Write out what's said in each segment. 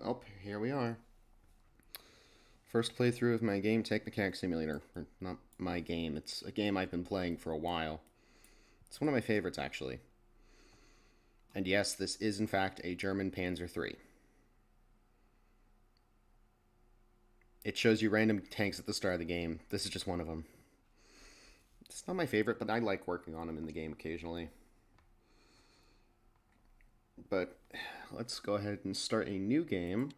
Well, here we are. First playthrough of my game, Tank Mechanic Simulator. Or not my game, it's a game I've been playing for a while. It's one of my favorites, actually. And yes, this is in fact a German Panzer III. It shows you random tanks at the start of the game. This is just one of them. It's not my favorite, but I like working on them in the game occasionally. But let's go ahead and start a new game.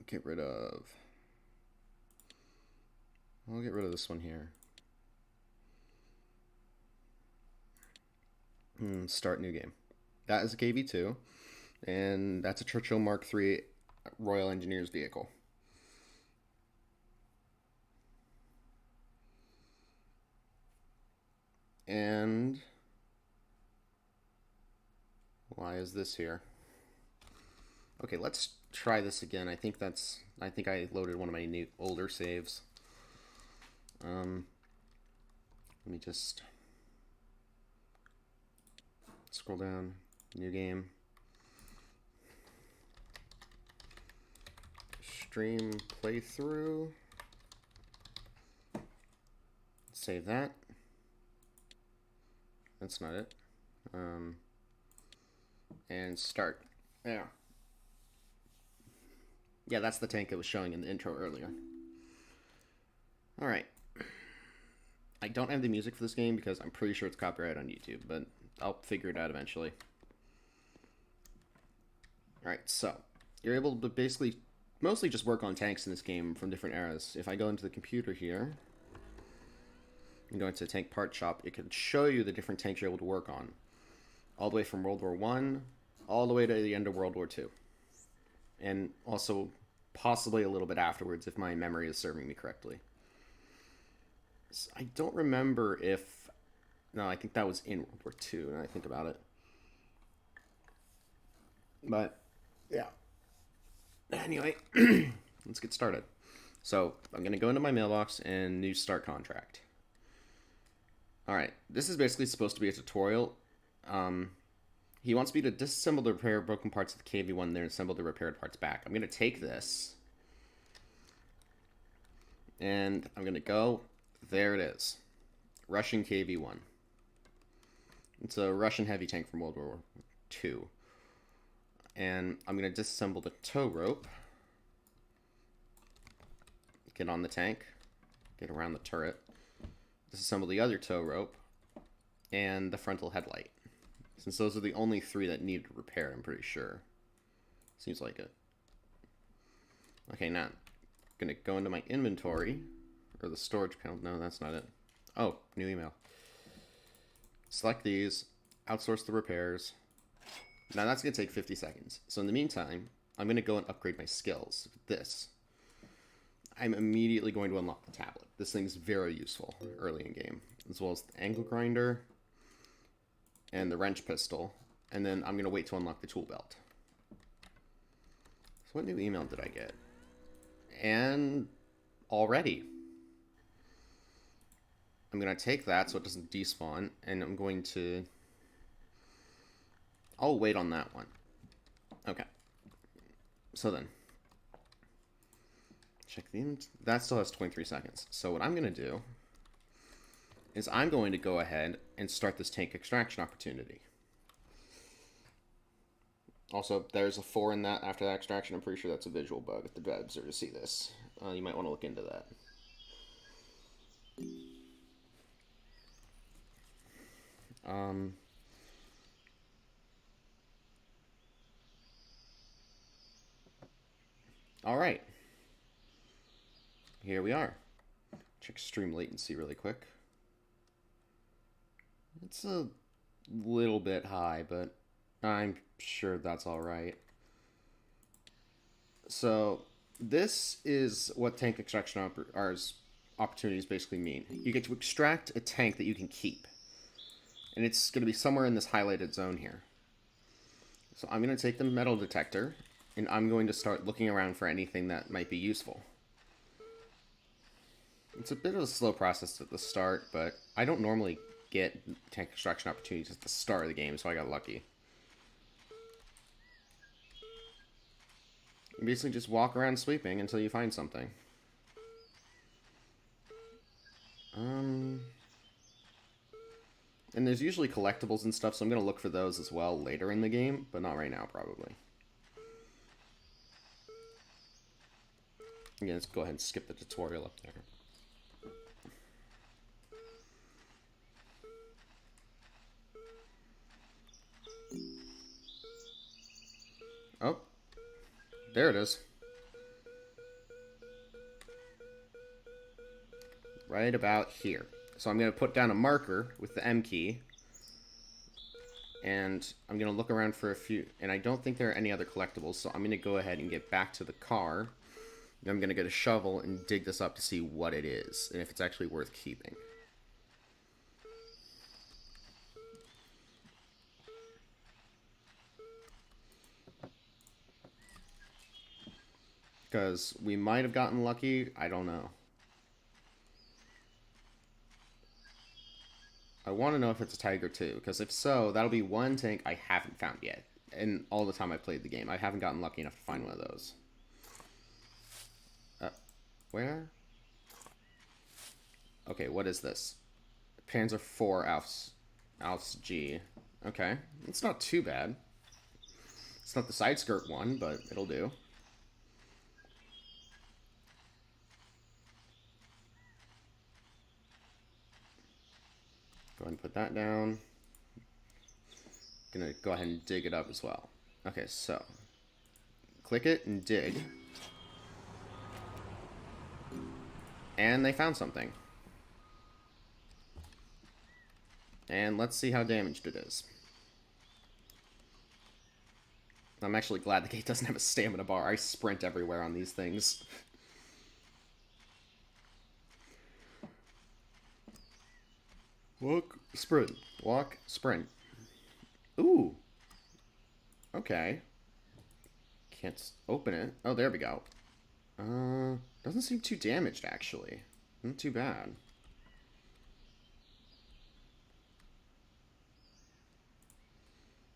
Get rid of... I'll get rid of this one here. Start new game. That is a KV-2, and that's a Churchill Mark III Royal Engineers vehicle. And why is this here? Okay, let's try this again. I think I loaded one of my new older saves. Let me just scroll down. New game. Stream playthrough. Save that. That's not it. And start. Yeah. Yeah, that's the tank that was showing in the intro earlier. Alright. I don't have the music for this game because I'm pretty sure it's copyrighted on YouTube, but I'll figure it out eventually. Alright, so you're able to basically mostly just work on tanks in this game from different eras. If I go into the computer here and go into the tank part shop, it can show you the different tanks you're able to work on. All the way from World War I, all the way to the end of World War II. And also possibly a little bit afterwards if my memory is serving me correctly. So I don't remember if... No, I think that was in World War II, when I think about it. But, yeah. Anyway, let's get started. So, I'm going to go into my mailbox and new start contract. Alright, this is basically supposed to be a tutorial. He wants me to disassemble the repair broken parts of the KV-1 and then assemble the repaired parts back. I'm going to take this. And I'm going to go... There it is. Russian KV-1. It's a Russian heavy tank from World War II. And I'm going to disassemble the tow rope. Get on the tank. Get around the turret. Disassemble the other tow rope. And the frontal headlight. Since those are the only three that need repair, I'm pretty sure. Seems like it. Okay, now I'm going to go into my inventory. Or the storage panel. No, that's not it. Oh, new email. Select these. Outsource the repairs. Now that's going to take 50 seconds. So in the meantime, I'm going to go and upgrade my skills. This. I'm immediately going to unlock the tablet. This thing's very useful early in game. As well as the angle grinder. And the wrench pistol. And then I'm going to wait to unlock the tool belt. So what new email did I get? And already. I'm going to take that so it doesn't despawn, and I'm going to... I'll wait on that one. Okay. So then. Check the... That still has 23 seconds. So what I'm going to do is I'm going to go ahead and start this tank extraction opportunity. Also, there's a 4 in that after that extraction. I'm pretty sure that's a visual bug if the devs are to see this. You might want to look into that. Alright. Here we are. Check stream latency really quick. It's a little bit high, but I'm sure that's alright. So, this is what tank extraction opportunities basically mean. You get to extract a tank that you can keep. And it's going to be somewhere in this highlighted zone here. So I'm going to take the metal detector, and I'm going to start looking around for anything that might be useful. It's a bit of a slow process at the start, but I don't normally get tank extraction opportunities at the start of the game, so I got lucky. You basically just walk around sweeping until you find something. And there's usually collectibles and stuff, so I'm going to look for those as well later in the game, but not right now, probably. Again, let's go ahead and skip the tutorial up there. Oh, there it is. Right about here. So I'm going to put down a marker with the M key. And I'm going to look around for a few. And I don't think there are any other collectibles, so I'm going to go ahead and get back to the car. And I'm going to get a shovel and dig this up to see what it is, and if it's actually worth keeping. Because we might have gotten lucky, I don't know. I want to know if it's a Tiger too, because if so, that'll be one tank I haven't found yet. And all the time I played the game, I haven't gotten lucky enough to find one of those. Where? Okay, what is this? Panzer IV Alf's G. Okay, it's not too bad. It's not the side skirt one, but it'll do. Go ahead and put that down. Gonna go ahead and dig it up as well. Okay, so click it and dig. And they found something. And let's see how damaged it is. I'm actually glad the gate doesn't have a stamina bar. I sprint everywhere on these things. Walk, sprint. Walk, sprint. Ooh. Okay. Can't open it. Oh, there we go. Doesn't seem too damaged, actually. Not too bad.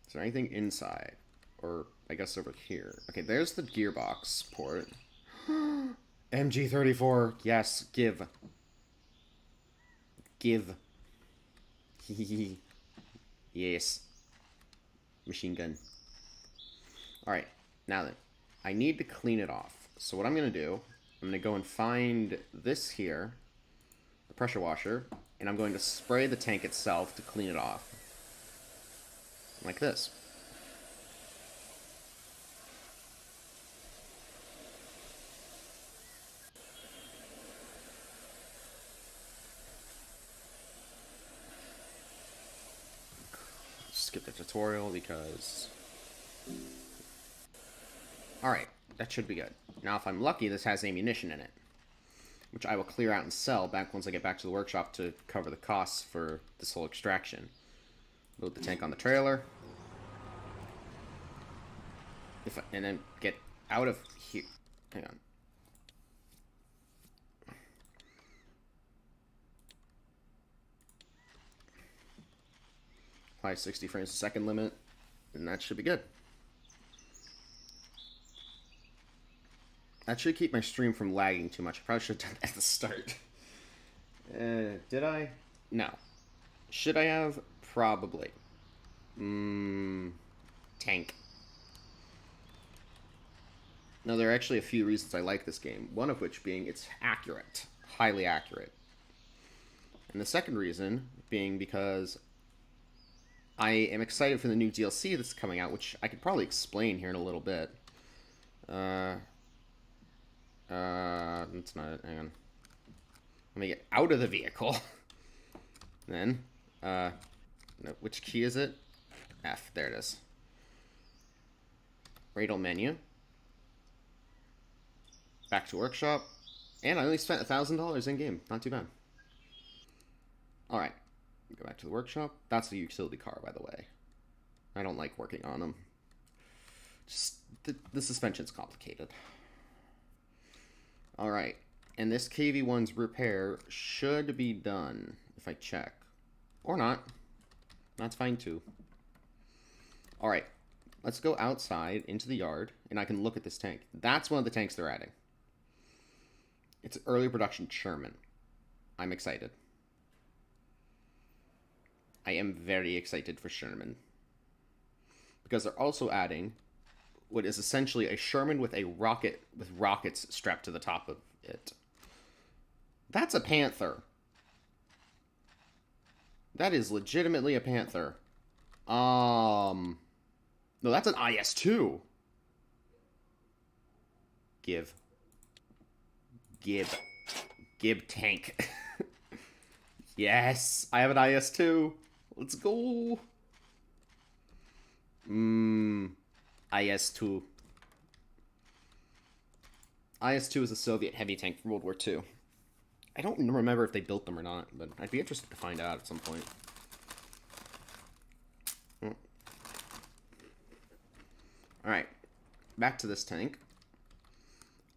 Is there anything inside? Or, I guess over here. Okay, there's the gearbox port. MG34. Yes, give. Give. Yes. Machine gun. Alright, now then. I need to clean it off. So what I'm going to do, I'm going to go and find this here, the pressure washer, and I'm going to spray the tank itself to clean it off. Like this. Skip the tutorial because... Alright, that should be good. Now if I'm lucky, this has ammunition in it, which I will clear out and sell back once I get back to the workshop to cover the costs for this whole extraction. Load the tank on the trailer. And then get out of here. Hang on. Apply 60 frames a second limit, and that should be good. That should keep my stream from lagging too much. I probably should have done that at the start. Did I? No. Should I have? Probably. Tank. Now, there are actually a few reasons I like this game. One of which being it's accurate. Highly accurate. And the second reason being because I am excited for the new DLC that's coming out, which I could probably explain here in a little bit. That's not it. Hang on. Let me get out of the vehicle. Then, no, which key is it? F. There it is. Radal menu. Back to workshop. And I only spent $1,000 in game. Not too bad. Alright. Go back to the workshop. That's the utility car, by the way. I don't like working on them. Just, the suspension's complicated. Alright. And this KV-1's repair should be done, if I check. Or not. That's fine, too. Alright. let's go outside into the yard, and I can look at this tank. That's one of the tanks they're adding. It's early production Sherman. I'm excited. I am very excited for Sherman. Because they're also adding what is essentially a Sherman with a rocket, with rockets strapped to the top of it. That's a Panther. That is legitimately a Panther. No, that's an IS-2. Give tank. Yes, I have an IS-2. Let's go. IS-2. IS-2 is a Soviet heavy tank from World War II. I don't remember if they built them or not, but I'd be interested to find out at some point. Alright, back to this tank.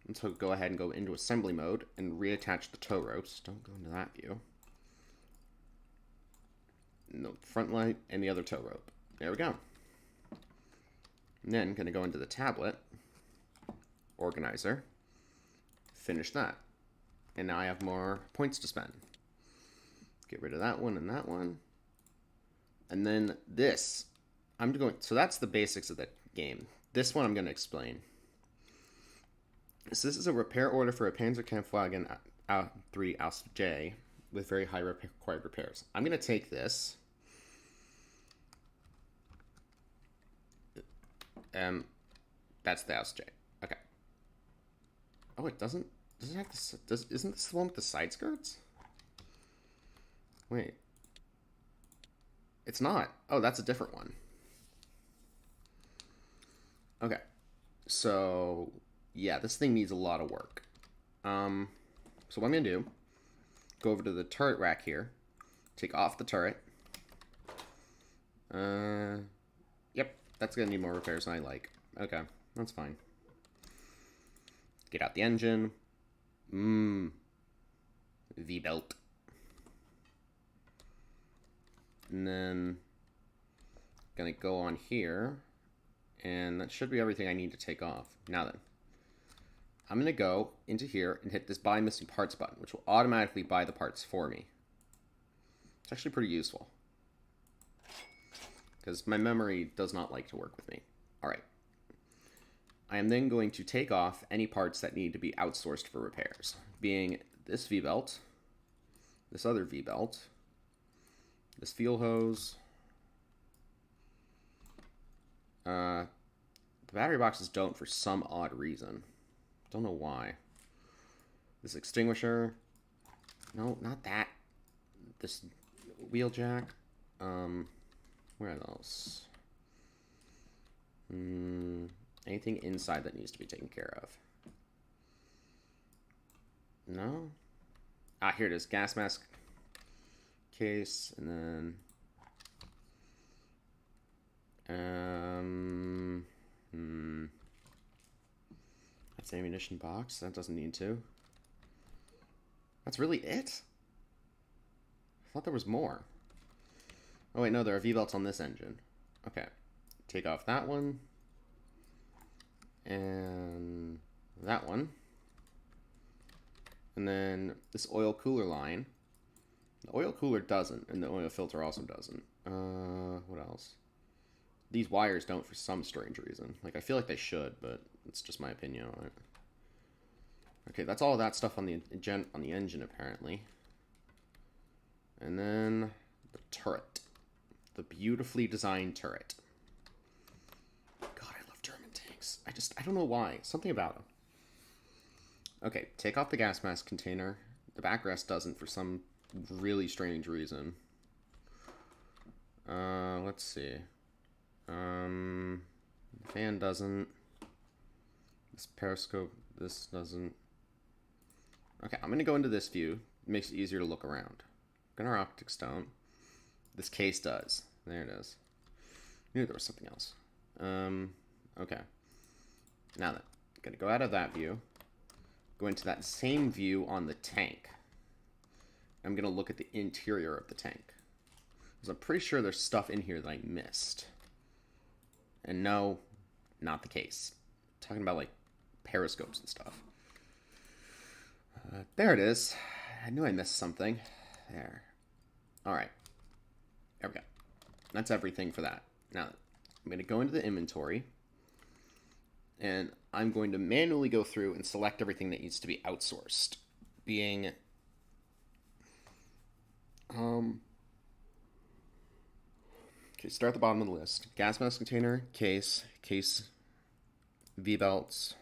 Let's go ahead and go into assembly mode and reattach the tow ropes. Don't go into that view. No, front light and the other tow rope. There we go. And then going to go into the tablet, organizer, finish that. And now I have more points to spend. Get rid of that one and that one. And then this. So that's the basics of the game. This one I'm going to explain. So this is a repair order for a Panzerkampfwagen 3 Ausf J with very high required repairs. I'm going to take this. That's the Ausf J. Okay. Oh, it doesn't. Does it have this? Isn't this the one with the side skirts? Wait. It's not. Oh, that's a different one. Okay. So, yeah, this thing needs a lot of work. So what I'm going to do, go over to the turret rack here, take off the turret. Yep, that's going to need more repairs than I like. Okay, that's fine. Get out the engine. V-belt. And then gonna go on here, and that should be everything I need to take off. Now then, I'm gonna go into here and hit this buy missing parts button, which will automatically buy the parts for me. It's actually pretty useful, because my memory does not like to work with me. Alright. I am then going to take off any parts that need to be outsourced for repairs, being this V-belt, this other V-belt, this fuel hose. The battery boxes don't for some odd reason. Don't know why. This extinguisher. No, not that. This wheel jack. Where are those? Anything inside that needs to be taken care of? No? Ah, here it is. Gas mask case, and then that's ammunition box. That doesn't need to. That's really it? I thought there was more. Oh wait, no, there are V-belts on this engine. Okay. Take off that one. And that one. And then this oil cooler line. The oil cooler doesn't, and the oil filter also doesn't. What else? These wires don't for some strange reason. Like, I feel like they should, but it's just my opinion on it. Okay, that's all of that stuff on the engine, apparently. And then the turret. The beautifully designed turret. God, I love German tanks. I don't know why. Something about them. Okay, take off the gas mask container. The backrest doesn't for some really strange reason. Let's see. The fan doesn't. This periscope, this doesn't. Okay, I'm gonna go into this view. It makes it easier to look around. Gunnar optics don't. This case does. There it is. I knew there was something else. Okay. Now then, I'm gonna go out of that view. Go into that same view on the tank. I'm gonna look at the interior of the tank, because I'm pretty sure there's stuff in here that I missed. And no, not the case. I'm talking about like periscopes and stuff. There it is. I knew I missed something. There. All right. There we go. That's everything for that. Now, I'm going to go into the inventory, and I'm going to manually go through and select everything that needs to be outsourced. Being, okay, start at the bottom of the list. Gas mask container, case, V-belts,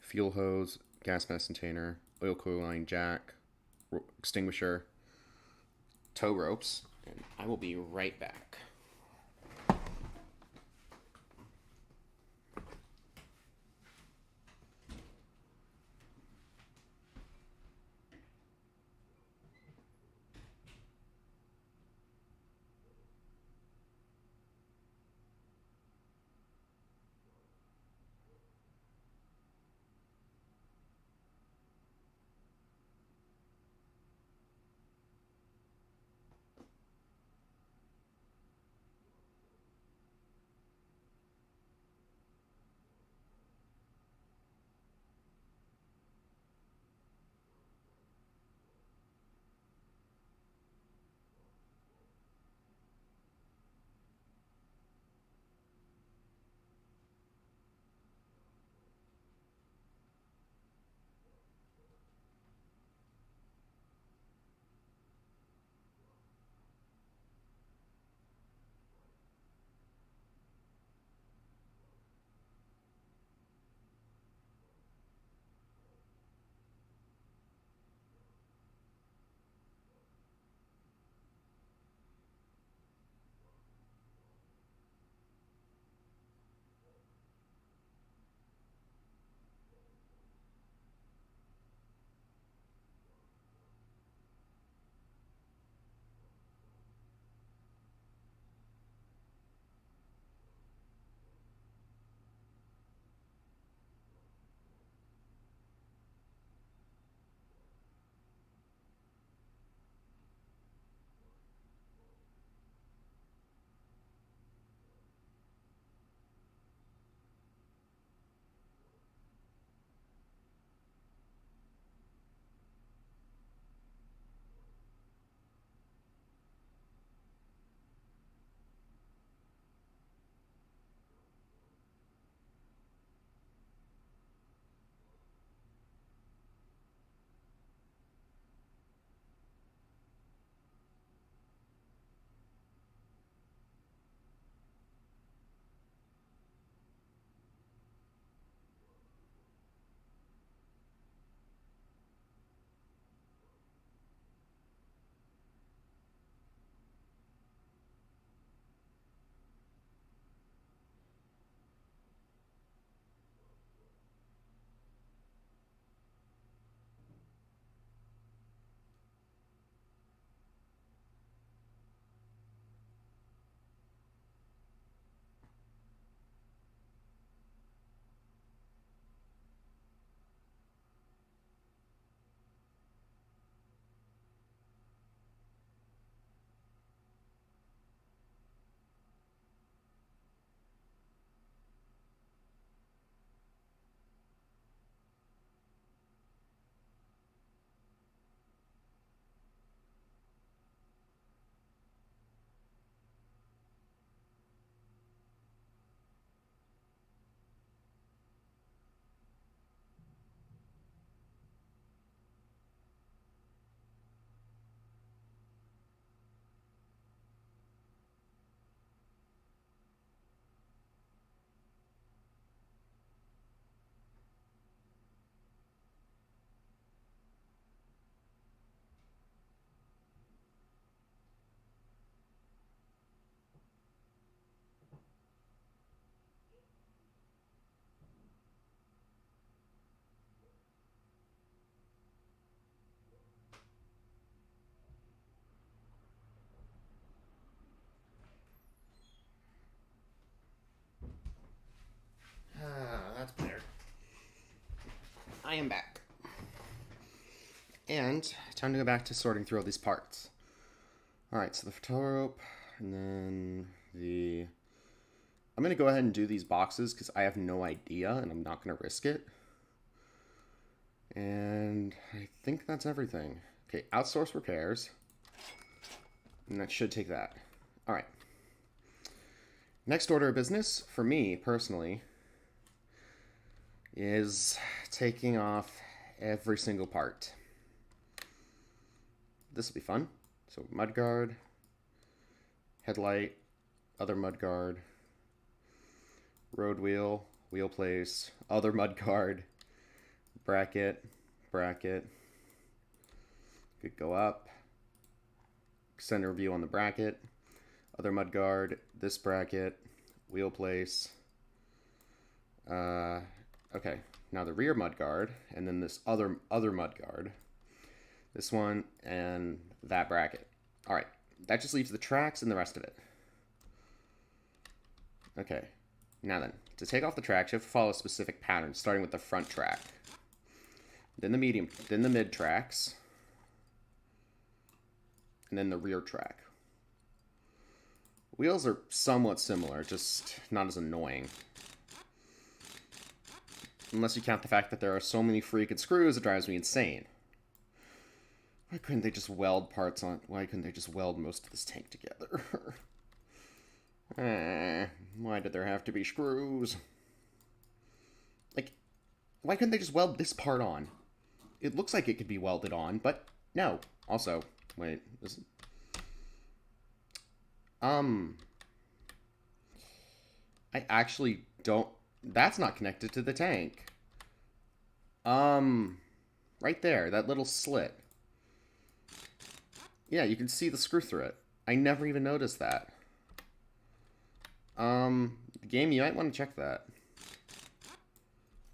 fuel hose, gas mask container, oil coil line jack, extinguisher, tow ropes, and I will be right back. That's better. I am back. And time to go back to sorting through all these parts. Alright, so the tow rope, and then the I'm going to go ahead and do these boxes because I have no idea and I'm not going to risk it. And I think that's everything. Okay, outsource repairs. And that should take that. All right. Next order of business for me personally is taking off every single part. This will be fun. So mudguard, headlight, other mudguard, road wheel, wheel place, other mudguard, bracket, bracket. Could go up. Center view on the bracket, other mudguard, this bracket, wheel place. Okay, now the rear mudguard, and then this other mudguard. This one and that bracket. All right, that just leaves the tracks and the rest of it. Okay, now then, to take off the tracks, you have to follow a specific pattern, starting with the front track, then the medium, then the mid tracks, and then the rear track. Wheels are somewhat similar, just not as annoying. Unless you count the fact that there are so many freaking screws, it drives me insane. Why couldn't they just weld parts on... Why couldn't they just weld most of this tank together? Why did there have to be screws? Like, why couldn't they just weld this part on? It looks like it could be welded on, but no. Also, wait, this... I actually don't... That's not connected to the tank. Right there, that little slit. Yeah, you can see the screw through it. I never even noticed that. The game, you might want to check that.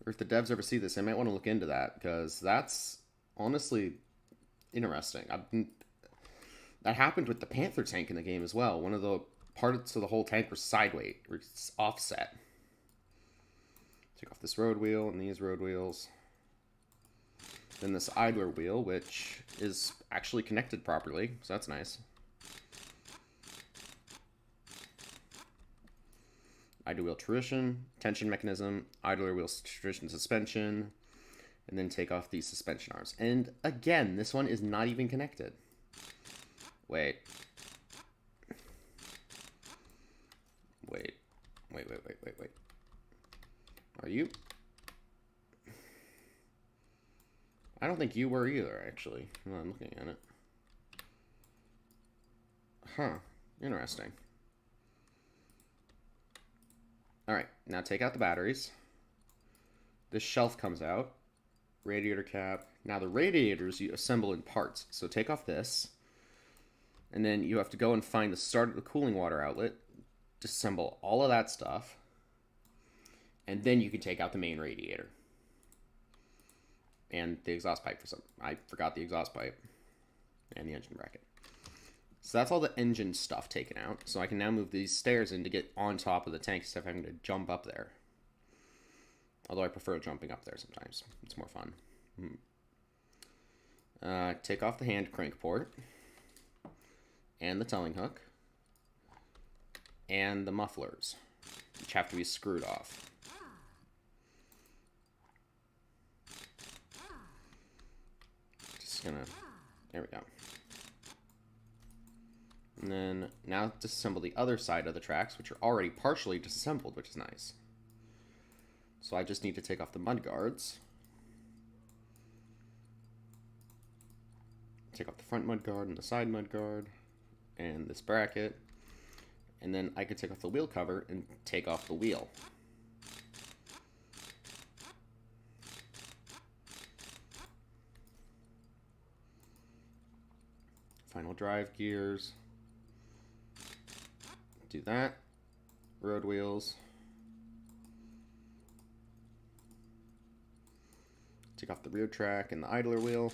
Or if the devs ever see this, they might want to look into that, because that's honestly interesting. That happened with the Panther tank in the game as well. One of the parts of the whole tank was sideways, or offset. Take off this road wheel and these road wheels. Then this idler wheel, which is actually connected properly, so that's nice. Idler wheel tension mechanism, idler wheel tradition suspension, and then take off these suspension arms. And again, this one is not even connected. Wait. Are you? I don't think you were either, actually. No, I'm looking at it. Huh. Interesting. Alright, now take out the batteries. This shelf comes out. Radiator cap. Now the radiators you assemble in parts. So take off this. And then you have to go and find the start of the cooling water outlet. Disassemble all of that stuff. And then you can take out the main radiator. And the exhaust pipe for some. I forgot the exhaust pipe. And the engine bracket. So that's all the engine stuff taken out. So I can now move these stairs in to get on top of the tank instead of having to jump up there. Although I prefer jumping up there sometimes. It's more fun. Take off the hand crank port. And the towing hook. And the mufflers, which have to be screwed off. Just gonna... There we go. And then now disassemble the other side of the tracks, which are already partially disassembled, which is nice. So I just need to take off the mud guards. Take off the front mud guard and the side mud guard. And this bracket. And then I could take off the wheel cover and take off the wheel. Final drive gears. Do that. Road wheels. Take off the rear track and the idler wheel.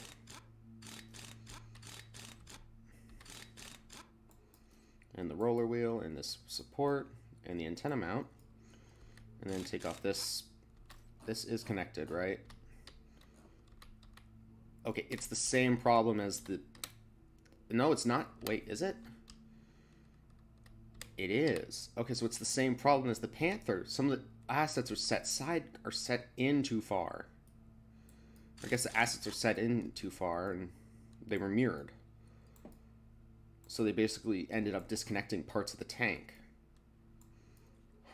And the roller wheel and this support and the antenna mount. And then take off this. This is connected, right? Okay, it's the same problem as the... No, it's not. Wait, is it? It is. Okay, so it's the same problem as the Panther. Some of the assets are set in too far. I guess the assets are set in too far and they were mirrored. So they basically ended up disconnecting parts of the tank.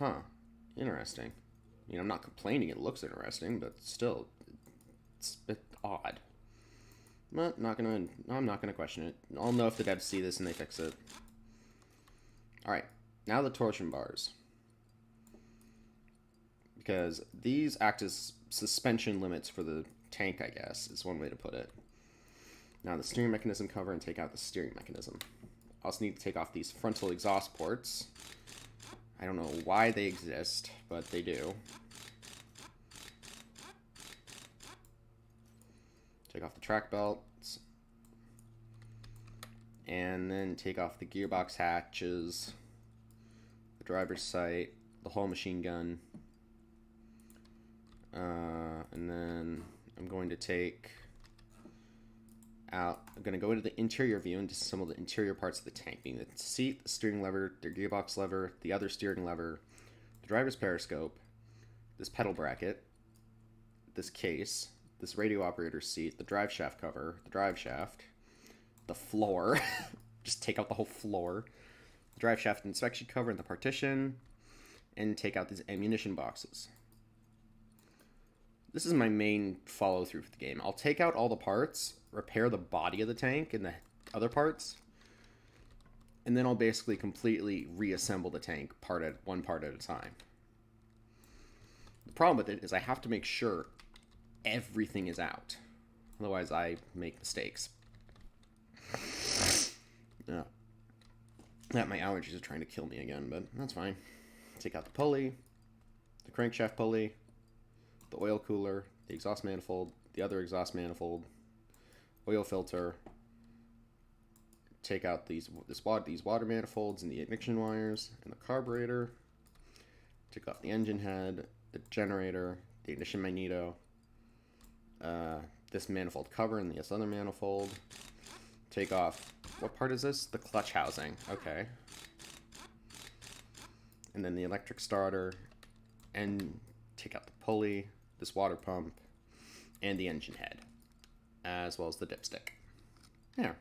Huh. Interesting. I mean, I'm not complaining, it looks interesting, but still, it's a bit odd. But I'm not gonna question it. I'll know if the devs see this and they fix it. Alright, now the torsion bars. Because these act as suspension limits for the tank, I guess, is one way to put it. Now the steering mechanism cover and take out the steering mechanism. I also need to take off these frontal exhaust ports. I don't know why they exist, but they do. Take off the track belts. And then take off the gearbox hatches, the driver's sight, the whole machine gun. And then I'm going to take out, I'm going to go into the interior view and disassemble the interior parts of the tank, being the seat, the steering lever, the gearbox lever, the other steering lever, the driver's periscope, this pedal bracket, this case, this radio operator seat, the drive shaft cover, the drive shaft, the floor, just take out the whole floor, the drive shaft inspection cover and the partition, and take out these ammunition boxes. This is my main follow through for the game. I'll take out all the parts, repair the body of the tank and the other parts, and then I'll basically completely reassemble the tank one part at a time. The problem with it is I have to make sure everything is out. Otherwise I make mistakes. Yeah. My allergies are trying to kill me again, but that's fine. Take out the pulley, the crankshaft pulley, the oil cooler, the exhaust manifold, the other exhaust manifold, oil filter. Take out these water manifolds and the ignition wires and the carburetor. Take off the engine head, the generator, the ignition magneto, this manifold cover and this other manifold. Take off, what part is this? The clutch housing, okay. And then the electric starter, and take out the pulley, this water pump, and the engine head, as well as the dipstick. There.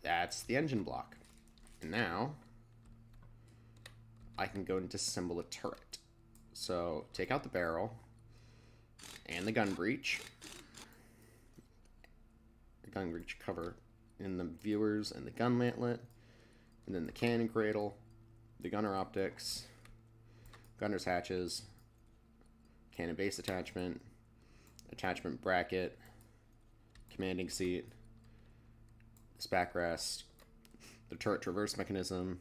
That's the engine block. And now, I can go and disassemble a turret. So, take out the barrel, and the gun breech. The gun breech cover in the viewers and the gun mantlet, and then the cannon cradle, the gunner optics, gunner's hatches, cannon base attachment bracket, commanding seat, this backrest, the turret traverse mechanism,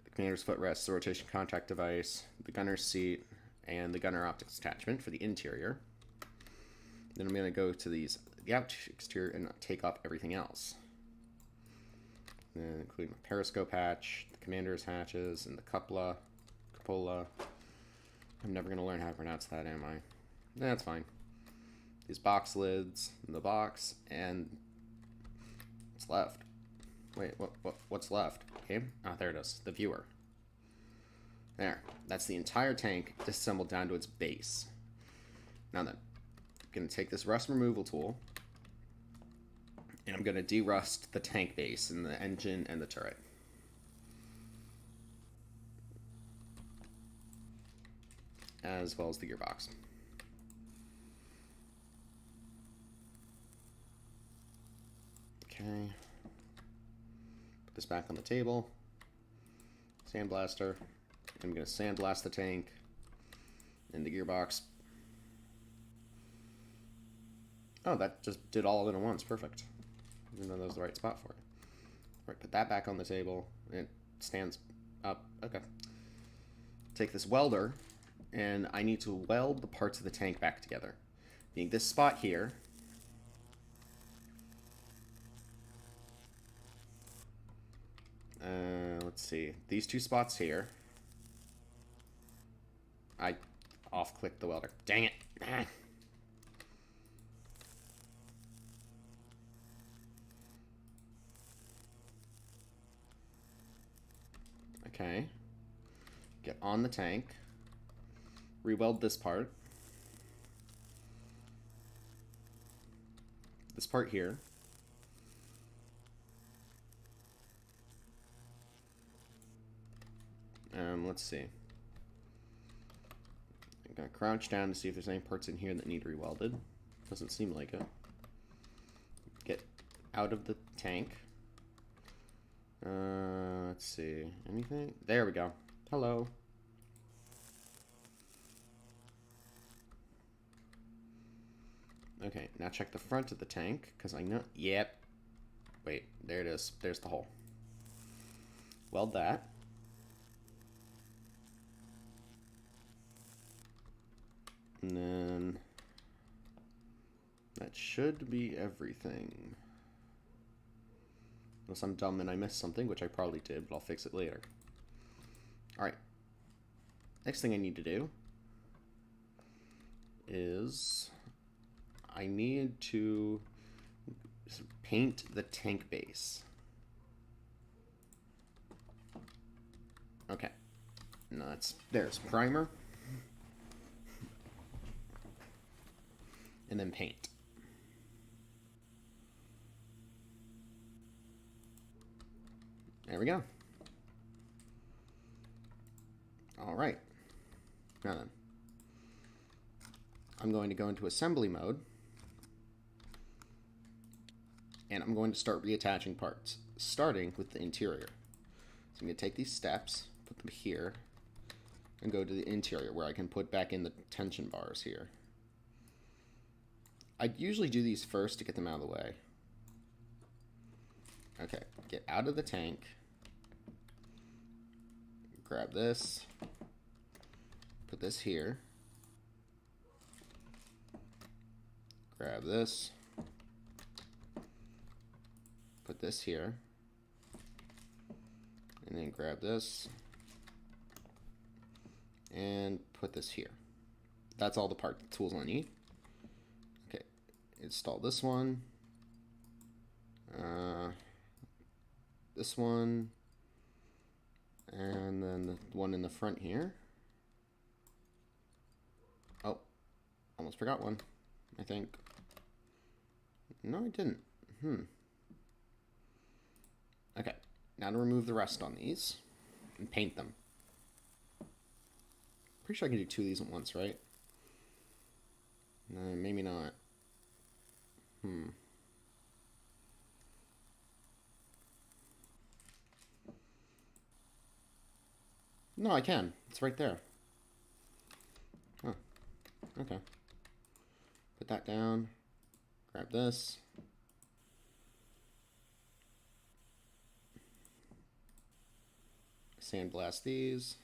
the commander's footrest, the rotation contact device, the gunner's seat, and the gunner optics attachment for the interior. Then I'm going to go to the exterior and take off everything else. Then including the periscope hatch, the commander's hatches, and the cupola. I'm never going to learn how to pronounce that, am I? That's fine. These box lids in the box, and what's left? Wait, what's left? Okay, there it is, the viewer. There, that's the entire tank disassembled down to its base. Now then, I'm going to take this rust removal tool, and I'm going to de-rust the tank base and the engine and the turret. As well as the gearbox. Okay. Put this back on the table. Sandblaster. I'm going to sandblast the tank and the gearbox. Oh, that just did all of it at once. Perfect. I didn't know that was the right spot for it. All right, put that back on the table. It stands up. Okay. Take this welder, and I need to weld the parts of the tank back together. Being this spot here. Let's see. These two spots here. I off-clicked the welder. Dang it. Ah. Okay. Get on the tank. Re-weld this part. This part here. Let's see. I'm gonna crouch down to see if there's any parts in here that need rewelded. Doesn't seem like it. Get out of the tank. Let's see. Anything? There we go. Hello. Okay, now check the front of the tank, because I know... Yep. Wait, there it is. There's the hole. Weld that. And then... that should be everything. Unless I'm dumb and I missed something, which I probably did, but I'll fix it later. Alright. Next thing I need to do is I need to paint the tank base. Okay. No, there's primer. And then paint. There we go. All right. Now then, I'm going to go into assembly mode, and I'm going to start reattaching parts, starting with the interior. So I'm going to take these steps, put them here, and go to the interior where I can put back in the tension bars here. I'd usually do these first to get them out of the way. Okay, get out of the tank. Grab this. Put this here. Grab this. Put this here. And then grab this. And put this here. That's all the tools I need. Okay, install this one. This one. And then the one in the front here. Oh, almost forgot one, I think. No, I didn't. Okay, now to remove the rest on these and paint them. Pretty sure I can do 2 of these at once, right? No, maybe not. No, I can. It's right there. Huh. Okay. Put that down. Grab this. Sandblast these.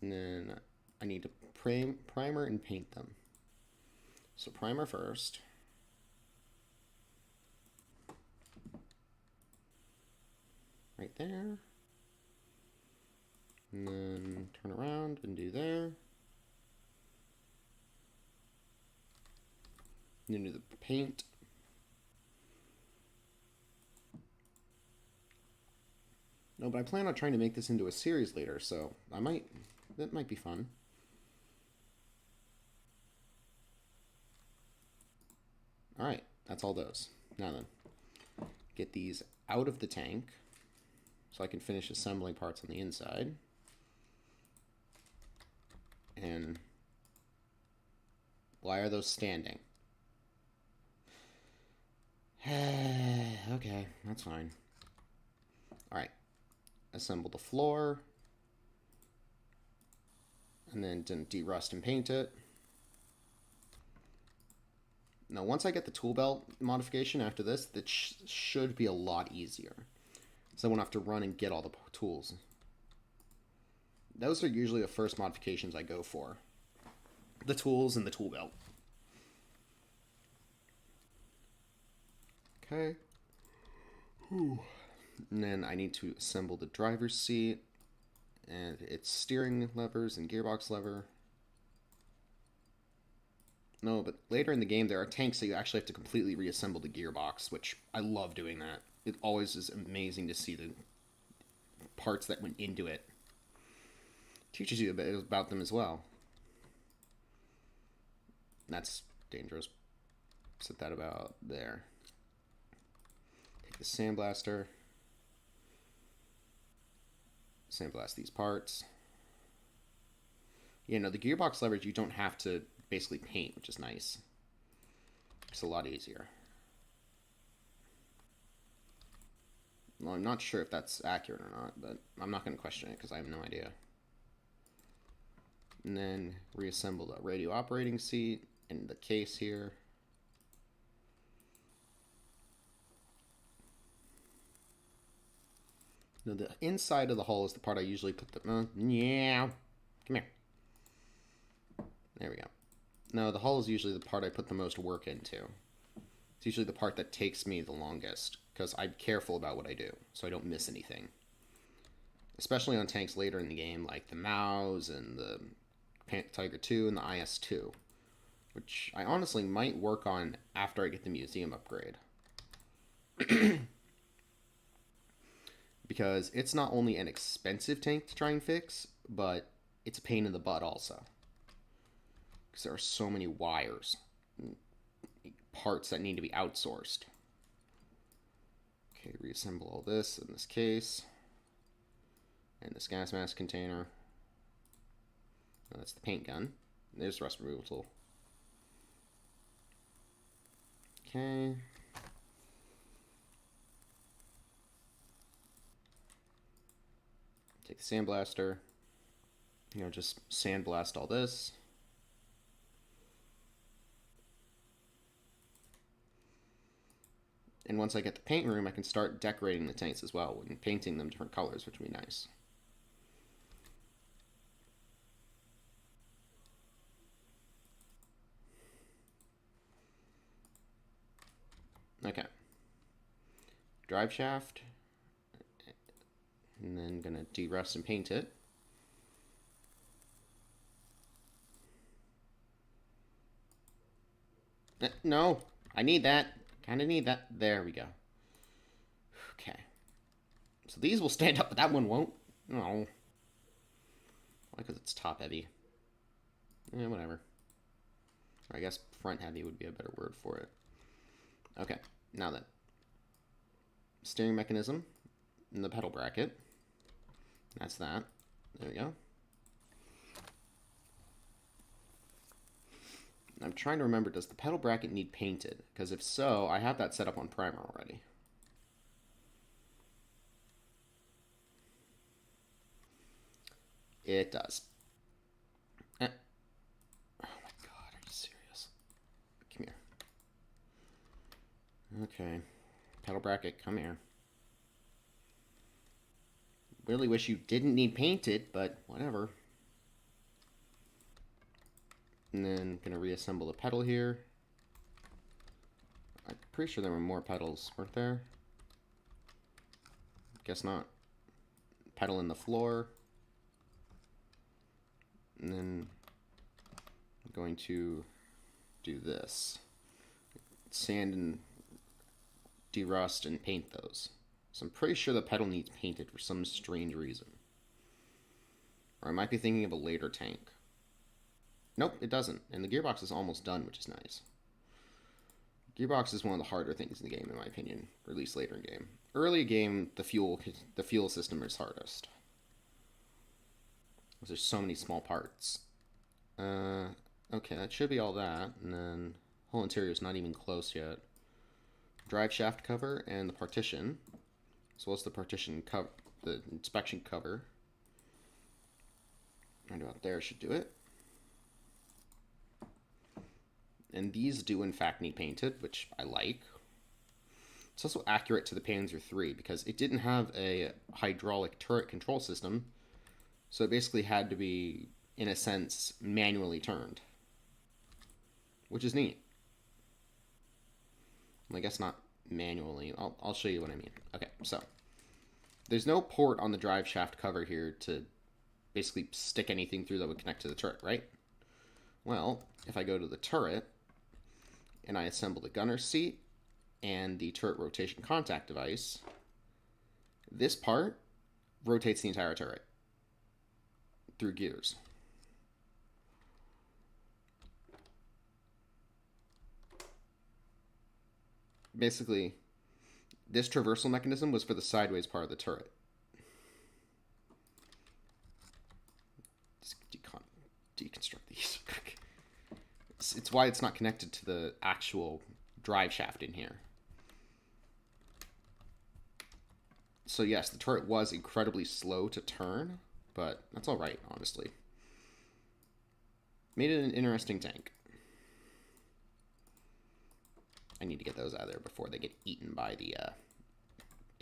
And then I need to primer and paint them. So primer first. Right there. And then turn around and do there. And then do the paint. No, but I plan on trying to make this into a series later, so that might be fun. All right, that's all those. Now then, get these out of the tank so I can finish assembling parts on the inside. And why are those standing? Okay, that's fine. All right, assemble the floor. And then derust and paint it. Now, once I get the tool belt modification after this, that should be a lot easier. So I won't have to run and get all the tools. Those are usually the first modifications I go for. The tools and the tool belt. Okay. And then I need to assemble the driver's seat And it's steering levers and gearbox lever. No, but later in the game there are tanks that you actually have to completely reassemble the gearbox, which I love doing that. It always is amazing to see the parts that went into it. Teaches you a bit about them as well. That's dangerous. Set that about there. Take the sandblaster. Sandblast these parts. You know, the gearbox levers you don't have to basically paint, which is nice. It's a lot easier. Well, I'm not sure if that's accurate or not, but I'm not going to question it because I have no idea. And then reassemble the radio operating seat and the case here. Now the inside of the hull is the part I usually put the... yeah. Come here. There we go. No, the hull is usually the part I put the most work into. It's usually the part that takes me the longest, because I'm careful about what I do, so I don't miss anything. Especially on tanks later in the game, like the MAUs and the Tiger II and the IS-2, which I honestly might work on after I get the museum upgrade. Because it's not only an expensive tank to try and fix, but it's a pain in the butt also. Because there are so many wires, parts that need to be outsourced. Okay, reassemble all this in this case. And this gas mask container. Oh, that's the paint gun. There's the rust removal tool. Okay. Take the sandblaster. You know, just sandblast all this. And once I get the paint room, I can start decorating the tanks as well and painting them different colors, which would be nice. Okay. Drive shaft. And then gonna derust and paint it. No, I need that. Kind of need that. There we go. Okay. So these will stand up, but that one won't. No. Why? Because it's top heavy. Whatever. Or I guess front heavy would be a better word for it. Okay. Now then. Steering mechanism and the pedal bracket. That's that. There we go. I'm trying to remember, does the pedal bracket need painted? Because if so, I have that set up on primer already. It does. Oh my god, are you serious? Come here. Okay. Pedal bracket, come here. Really wish you didn't need painted, but whatever. And then gonna reassemble the pedal here. I'm pretty sure there were more pedals, weren't there? Guess not. Pedal in the floor. And then I'm going to do this. Sand and derust and paint those. So I'm pretty sure the pedal needs painted for some strange reason. Or I might be thinking of a later tank. Nope, it doesn't. And the gearbox is almost done, which is nice. Gearbox is one of the harder things in the game, in my opinion. Or at least later in game. Early game, the fuel system is hardest. Because there's so many small parts. Okay, that should be all that. And then whole interior is not even close yet. Drive shaft cover and the partition. As well as the partition cover, the inspection cover. Right about there should do it. And these do in fact need painted, which I like. It's also accurate to the Panzer III because it didn't have a hydraulic turret control system, so it basically had to be, in a sense, manually turned, which is neat. I guess not manually. I'll show you what I mean. Okay, so there's no port on the drive shaft cover here to basically stick anything through that would connect to the turret, right? Well, if I go to the turret and I assemble the gunner seat and the turret rotation contact device, this part rotates the entire turret through gears. Basically, this traversal mechanism was for the sideways part of the turret. Just deconstruct these. It's why it's not connected to the actual drive shaft in here. So yes, the turret was incredibly slow to turn, but that's all right, honestly. Made it an interesting tank. I need to get those out of there before they get eaten by the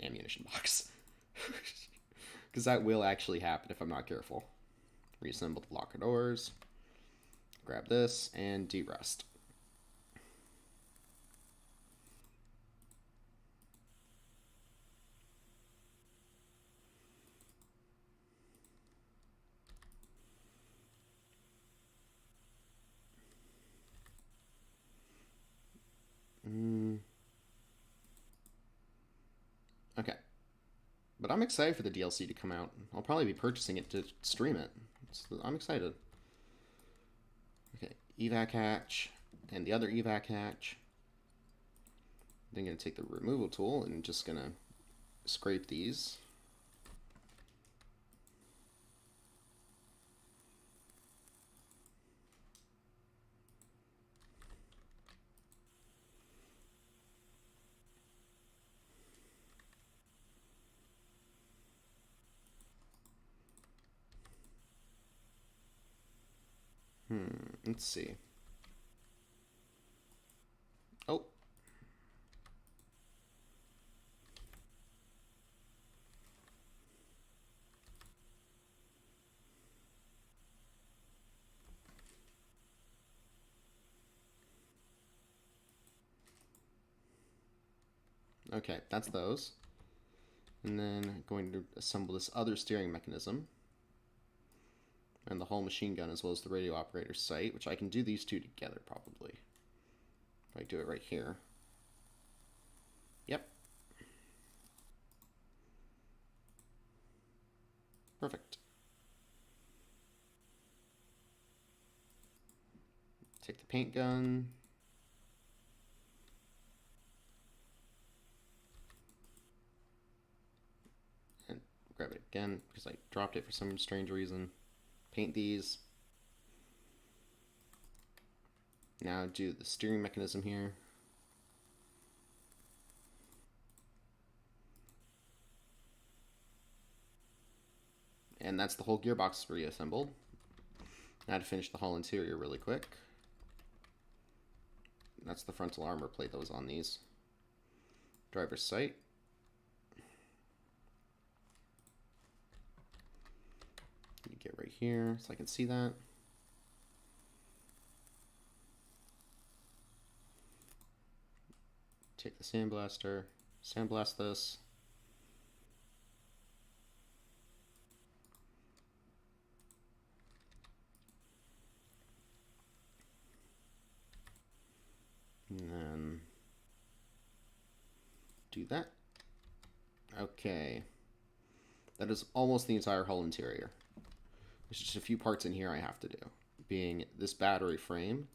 ammunition box. Because that will actually happen if I'm not careful. Reassemble the locker doors. Grab this and de-rust. Okay. But I'm excited for the DLC to come out. I'll probably be purchasing it to stream it. I'm excited. Okay, evac hatch and the other evac hatch. Then I'm going to take the removal tool and just going to scrape these. Let's see. Oh. Okay, that's those. And then going to assemble this other steering mechanism. And the hull machine gun as well as the radio operator's sight, which I can do these two together probably. If I do it right here. Yep. Perfect. Take the paint gun. And grab it again because I dropped it for some strange reason. Paint these. Now do the steering mechanism here. And that's the whole gearbox reassembled. Now to finish the hull interior really quick. That's the frontal armor plate that was on these. Driver's sight. You get right here so I can see that. Take the sandblaster, sandblast this. And then do that. Okay. That is almost the entire hull interior. There's just a few parts in here I have to do, being this battery frame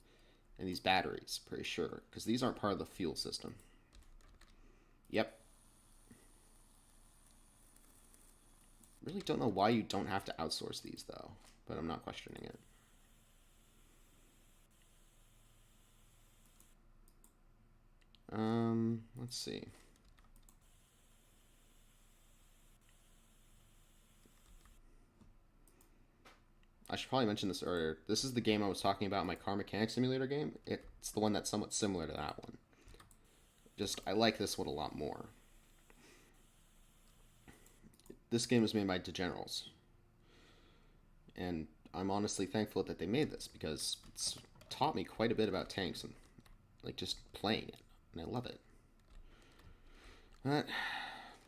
and these batteries, pretty sure, because these aren't part of the fuel system. Yep. Really don't know why you don't have to outsource these, though, but I'm not questioning it. Let's see. I should probably mention this earlier. This is the game I was talking about, my Car Mechanic Simulator game. It's the one that's somewhat similar to that one. Just, I like this one a lot more. This game was made by DeGenerals. And I'm honestly thankful that they made this, because it's taught me quite a bit about tanks and, like, just playing it. And I love it. But,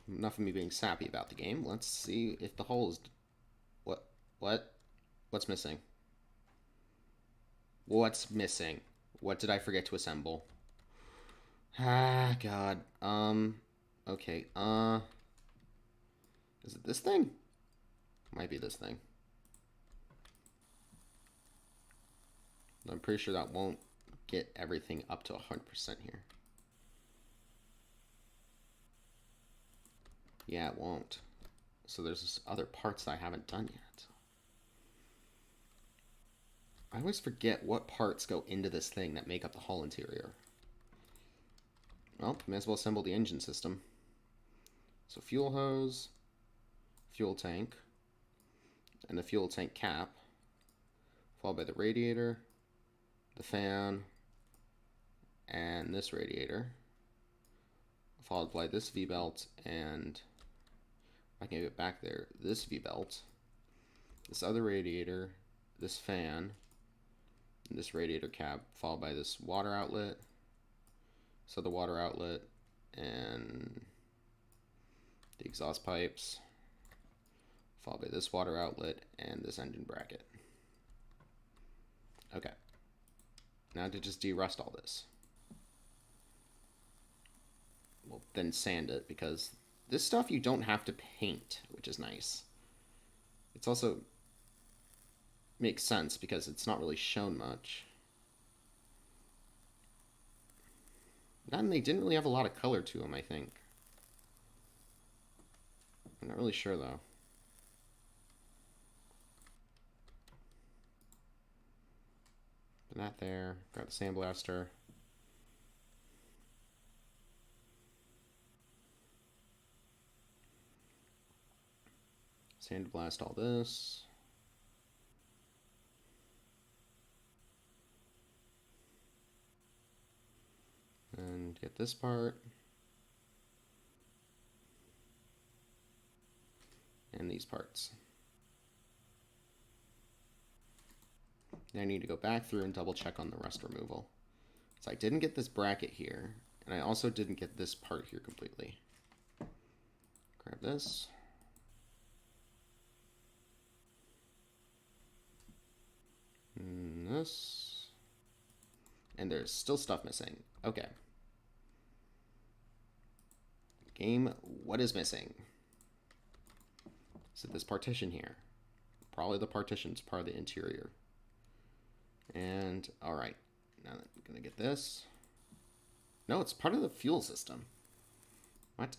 enough of me being sappy about the game. Let's see if the hull is... What? What? What's missing? What's missing? What did I forget to assemble? Ah, God. Okay. Is it this thing? Might be this thing. I'm pretty sure that won't get everything up to 100% here. Yeah, it won't. So there's other parts that I haven't done yet. I always forget what parts go into this thing that make up the hull interior. Well, may as well assemble the engine system. So fuel hose, fuel tank, and the fuel tank cap, followed by the radiator, the fan, and this radiator, followed by this V-belt, and I can get back there, this V-belt, this other radiator, this fan, and this radiator cap, followed by this water outlet, so the water outlet, and the exhaust pipes, followed by this water outlet, and this engine bracket. Okay. Now to just de-rust all this. Well, then sand it, because this stuff you don't have to paint, which is nice. It's also makes sense because it's not really shown much. And they didn't really have a lot of color to them, I think. I'm not really sure, though. Put that there. Got the sandblaster. Sandblast all this. And get this part. And these parts. Now I need to go back through and double check on the rust removal. So I didn't get this bracket here, and I also didn't get this part here completely. Grab this. And this. And there's still stuff missing. Okay. Game, what is missing? Is it this partition here? Probably the partition's part of the interior. And, alright. Now I'm gonna get this. No, it's part of the fuel system. What?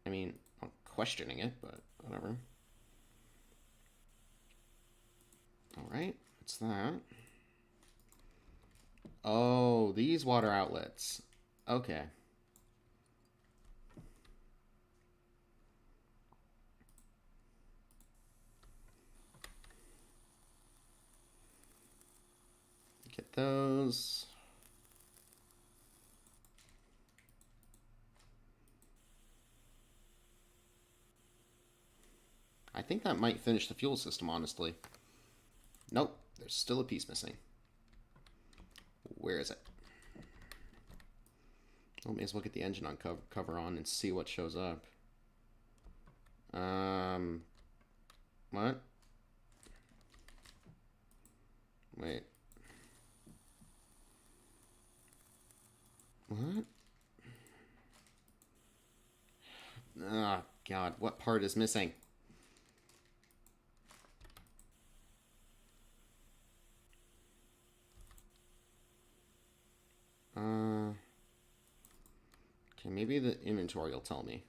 I mean, I'm questioning it, but whatever. Alright, what's that? Oh, these water outlets. Okay. Get those. I think that might finish the fuel system, honestly. Nope, there's still a piece missing. Where is it? Well, may as well get the engine on cover on and see what shows up. What? Wait. What? Oh, God, what part is missing? Okay, maybe the inventory will tell me.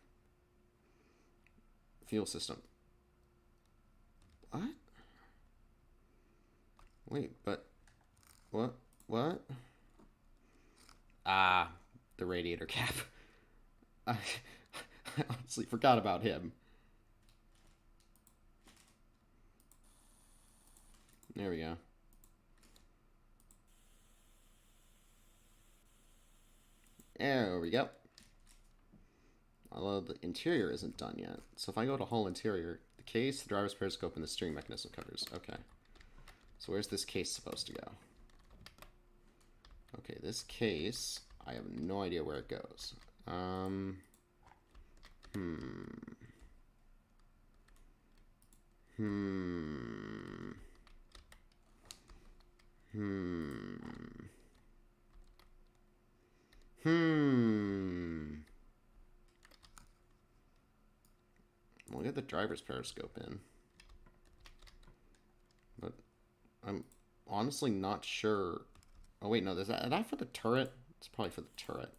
Fuel system. What? Wait, but... What? What? Ah, the radiator cap. I honestly forgot about him. There we go. There we go. Although the interior isn't done yet. So if I go to hull interior, the case, the driver's periscope, and the steering mechanism covers. Okay. So where's this case supposed to go? Okay, this case, I have no idea where it goes. driver's periscope in. But I'm honestly not sure. Oh wait, no, is that for the turret? It's probably for the turret.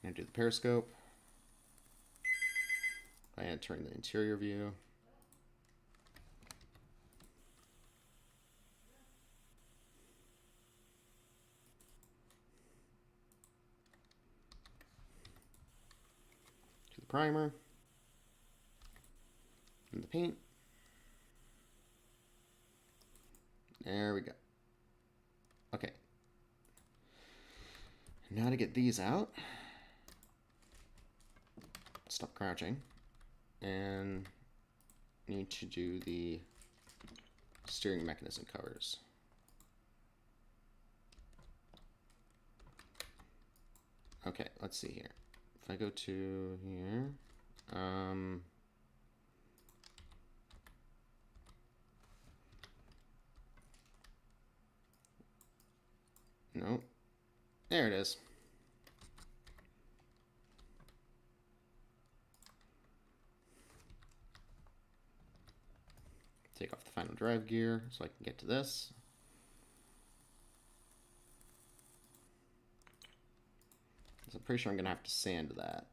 I'm gonna do the periscope by entering the interior view. To the primer and the paint. There we go. Okay. Now to get these out. Stop crouching. And need to do the steering mechanism covers. Okay, let's see here. If I go to here, nope. There it is. Take off the final drive gear so I can get to this. So I'm pretty sure I'm gonna have to sand that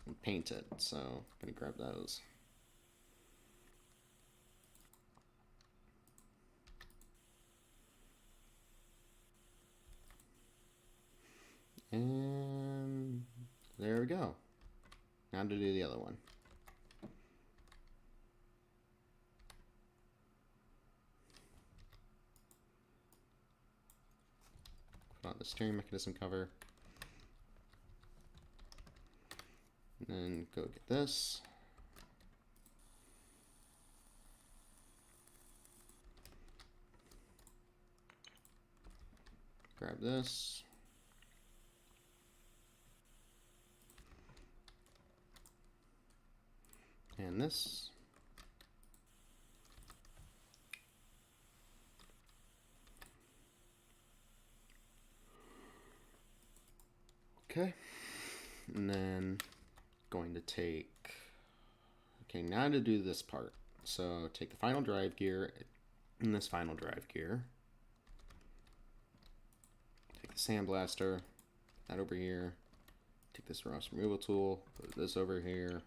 and paint it, so I'm gonna grab those. And there we go. Now to do the other one. Put on the steering mechanism cover. And then go get this. Grab this. And this. Okay. And then going to take, okay, now to do this part. So take the final drive gear and this final drive gear. Take the sandblaster, that over here. Take this rust removal tool, put this over here.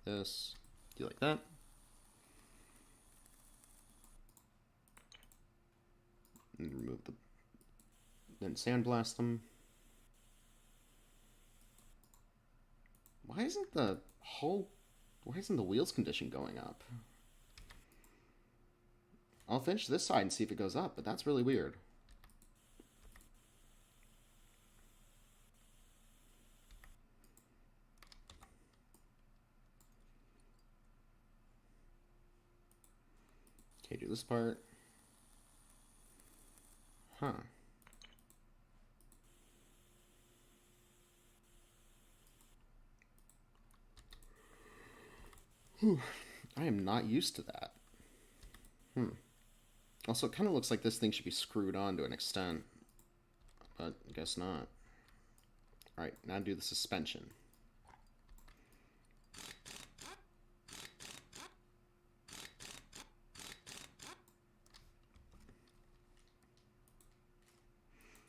This, do like that. And remove the, then sandblast them. Why isn't the wheels condition going up? I'll finish this side and see if it goes up, but that's really weird. Okay, do this part. Huh. Whew. I am not used to that. Also, it kind of looks like this thing should be screwed on to an extent, but I guess not. Alright, now do the suspension.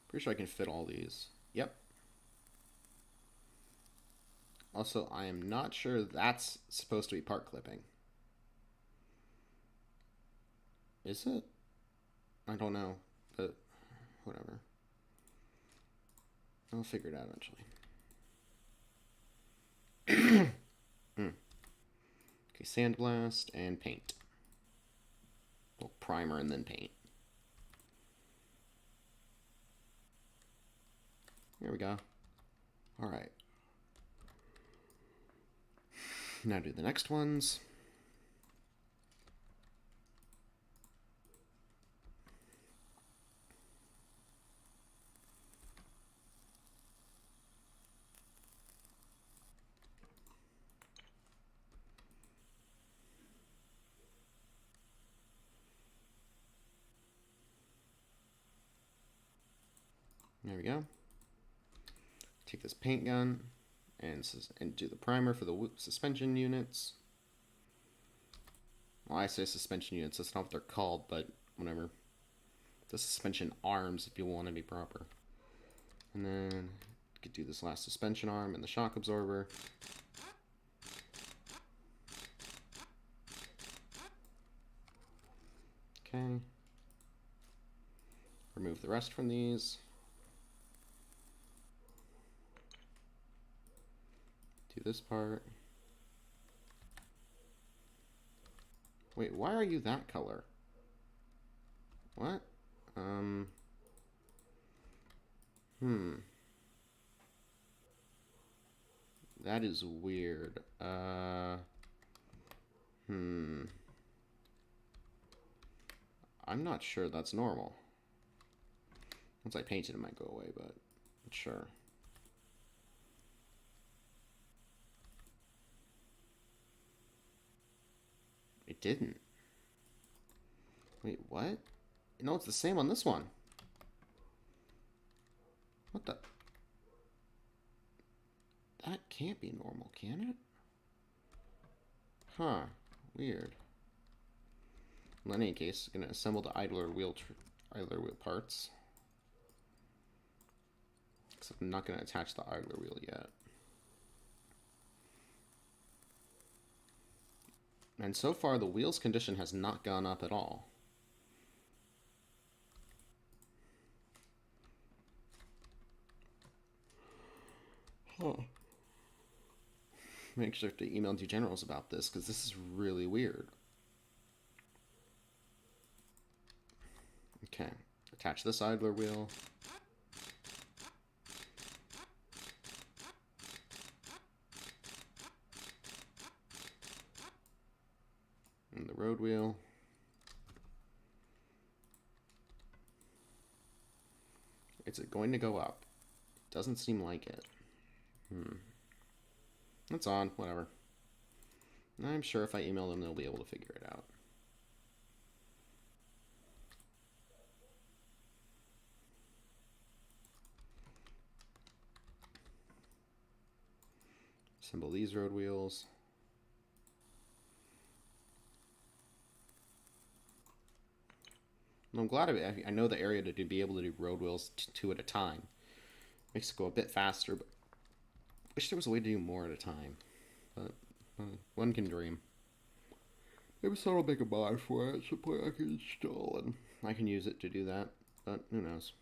Pretty sure I can fit all these. Yep. Also, I am not sure that's supposed to be part clipping. Is it? I don't know, but whatever. I'll figure it out eventually. Okay, sandblast and paint. Well, primer and then paint. There we go. All right. Now do the next ones. There we go. Take this paint gun and do the primer for the suspension units. Well, I say suspension units, that's not what they're called, but whatever. The suspension arms, if you want to be proper. And then you could do this last suspension arm and the shock absorber. Okay. Remove the rest from these. Do this part. Wait, why are you that color? What? That is weird. I'm not sure that's normal. Once I paint it, it might go away, but not sure. It didn't. Wait, what? No, it's the same on this one. What the? That can't be normal, can it? Huh. Weird. Well, in any case, I'm gonna assemble the idler wheel parts. Except I'm not gonna attach the idler wheel yet. And so far, the wheel's condition has not gone up at all. Huh. Make sure to email D Generals about this, because this is really weird. Okay, attach this idler wheel. And the road wheel. Is it going to go up? Doesn't seem like it. It's on, whatever. I'm sure if I email them, they'll be able to figure it out. Assemble these road wheels. I'm glad I know the area to be able to do road wheels two at a time. Makes it go a bit faster, but I wish there was a way to do more at a time. But one can dream. Maybe someone will make a mod for it, so I can install and I can use it to do that, but who knows.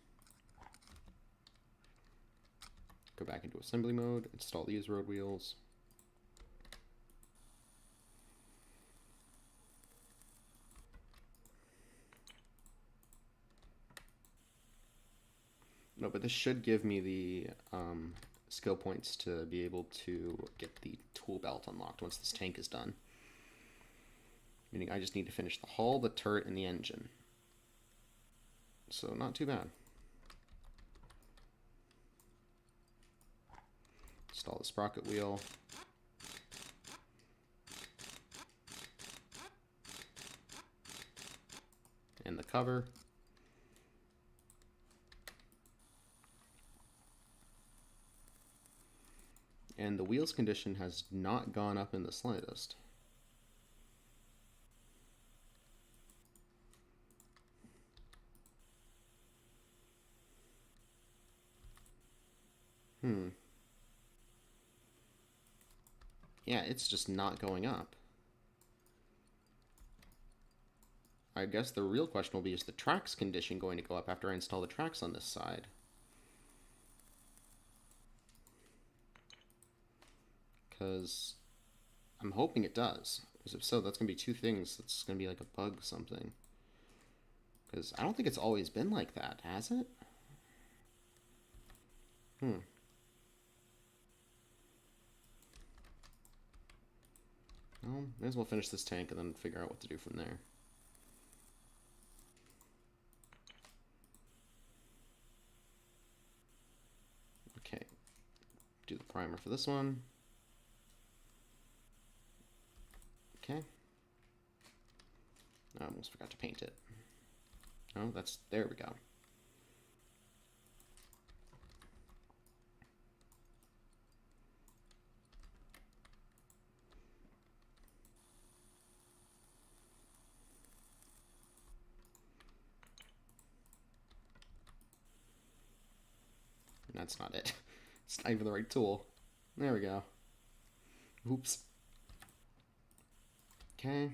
Go back into assembly mode, install these road wheels. No, but this should give me the skill points to be able to get the tool belt unlocked once this tank is done. Meaning I just need to finish the hull, the turret, and the engine. So not too bad. Install the sprocket wheel. And the cover. And the wheels condition has not gone up in the slightest. Yeah, it's just not going up. I guess the real question will be, is the tracks condition going to go up after I install the tracks on this side? Because I'm hoping it does. Because if so, that's going to be two things. That's going to be like a bug something. Because I don't think it's always been like that, has it? Well, may as well finish this tank and then figure out what to do from there. Okay. Do the primer for this one. Okay. I almost forgot to paint it. Oh, there we go. That's not it. It's not even the right tool. There we go. Oops. Okay.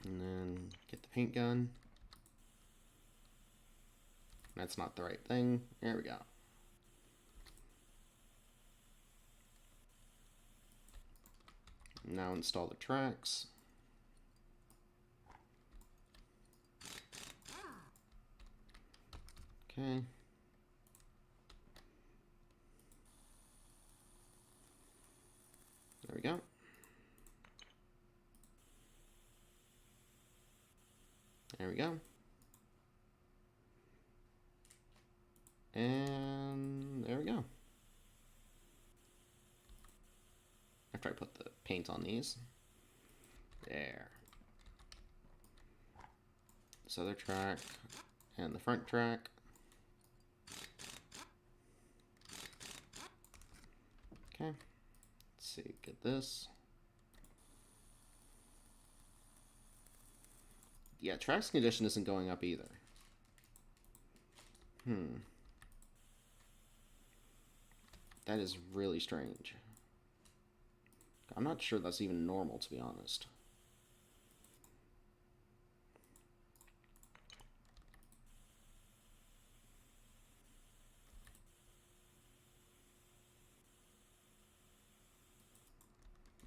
And then get the paint gun. That's not the right thing. There we go. Now install the tracks. Okay. There we go. There we go. And there we go. After I put the paint on these. There. This other track and the front track. Okay. Let's see, get this. Yeah, tracks condition isn't going up either. That is really strange. I'm not sure that's even normal, to be honest.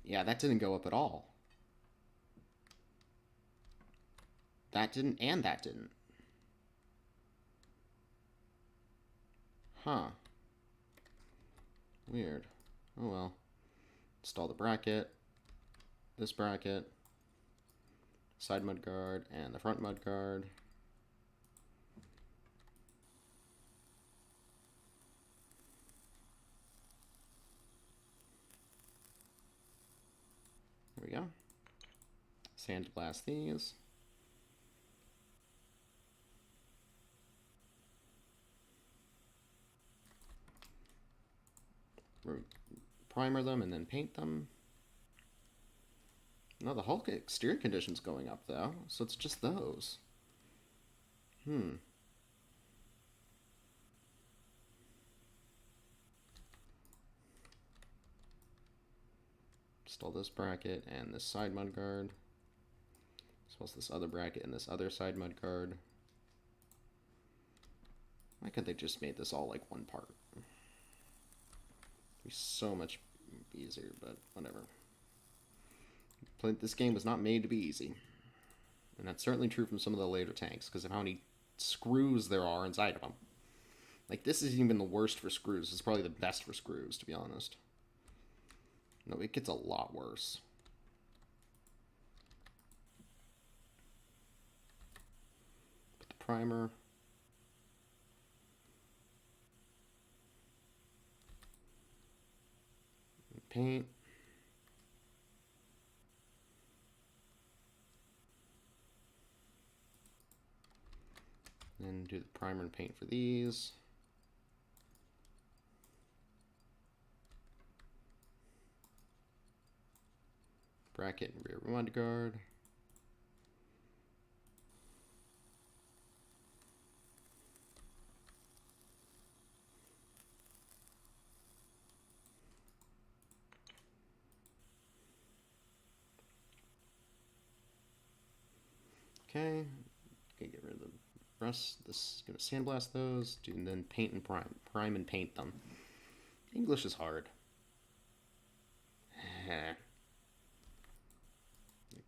Yeah, that didn't go up at all. That didn't, and that didn't. Huh. Weird. Oh well. Install the bracket, this bracket, side mudguard, and the front mudguard. There we go. Sandblast these. Primer them and then paint them. No, the Hulk exterior condition's going up though, so it's just those. Install this bracket and this side mudguard, as well as this other bracket and this other side mudguard. Why couldn't they just made this all like one part? It'd be so much easier, but whatever. This game was not made to be easy. And that's certainly true from some of the later tanks, because of how many screws there are inside of them. Like, this isn't even the worst for screws. It's probably the best for screws, to be honest. No, it gets a lot worse. Put the primer. Paint. And do the primer and paint for these. Bracket and rear mudguard. Okay, get rid of the rest. This is gonna sandblast those, and then paint and prime and paint them. English is hard.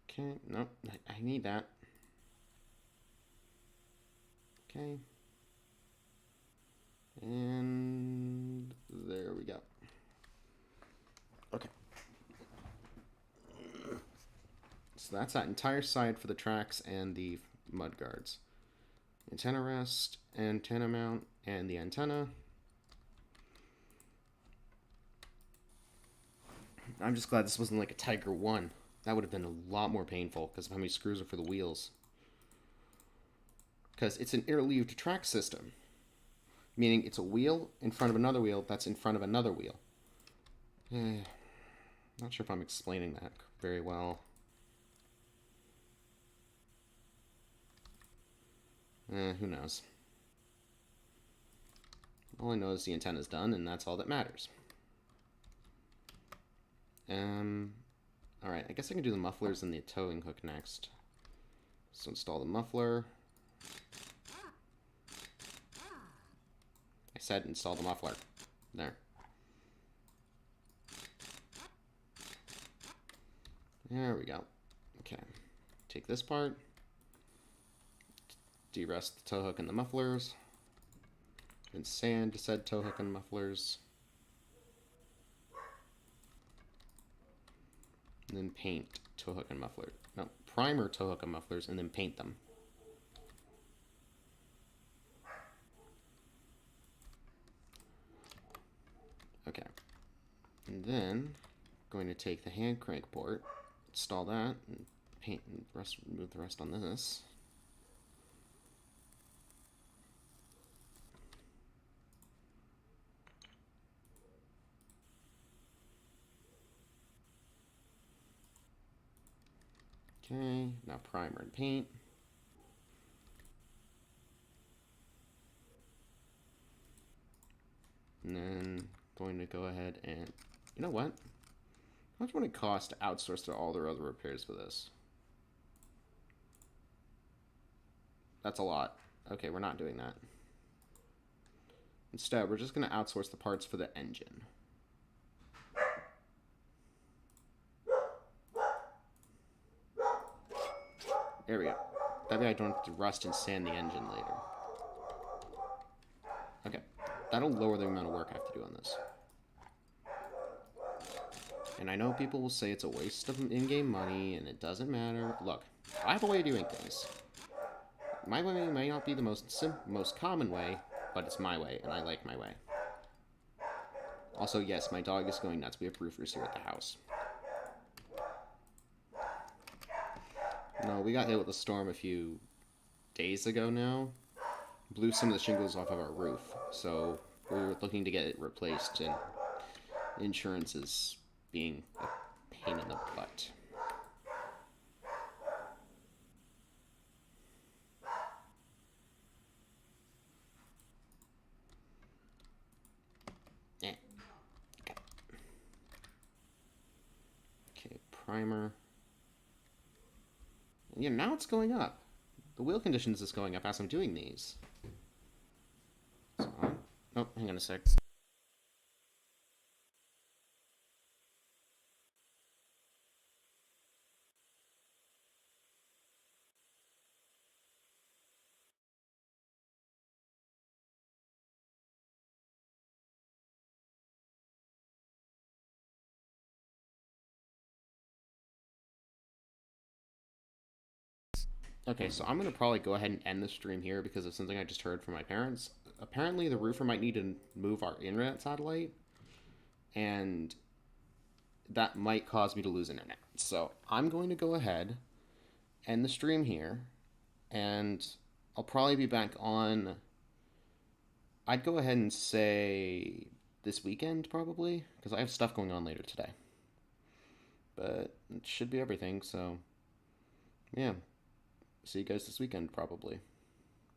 Okay, nope, I need that. Okay. And there we go. Okay. So that's that entire side for the tracks and the mudguards. Antenna rest, antenna mount, and the antenna. I'm just glad this wasn't like a Tiger 1. That would have been a lot more painful because of how many screws are for the wheels. Because it's an interleaved track system. Meaning it's a wheel in front of another wheel that's in front of another wheel. Not sure if I'm explaining that very well. Who knows? All I know is the antenna is done, and that's all that matters. Alright, I guess I can do the mufflers and the towing hook next. So install the muffler. I said install the muffler. There. There we go. Okay. Take this part. De-rust the tow hook and the mufflers. Then sand said tow hook and mufflers. And then paint tow hook and muffler. No, primer tow hook and mufflers, and then paint them. Okay. And then going to take the hand crank port, install that, and paint and remove the rest on this. Okay, now primer and paint. And then going to go ahead and, you know what? How much would it cost to outsource all their other repairs for this? That's a lot. Okay, we're not doing that. Instead, we're just going to outsource the parts for the engine. There we go. That way I don't have to rust and sand the engine later. Okay, that'll lower the amount of work I have to do on this. And I know people will say it's a waste of in-game money and it doesn't matter. Look, I have a way of doing things. My way may not be the most common way, but it's my way, and I like my way. Also, yes, my dog is going nuts. We have roofers here at the house. No, we got hit with a storm a few days ago now. Blew some of the shingles off of our roof, so we were looking to get it replaced, and insurance is being a pain in the butt. Eh. Okay, primer. Yeah, now it's going up. The wheel conditions is going up as I'm doing these. So, oh, hang on a sec. Okay, so I'm going to probably go ahead and end the stream here because of something I just heard from my parents. Apparently, the roofer might need to move our internet satellite, and that might cause me to lose internet. So I'm going to go ahead, end the stream here, and I'll probably be back on. I'd go ahead and say this weekend, probably, because I have stuff going on later today. But it should be everything, so yeah. See you guys this weekend, probably.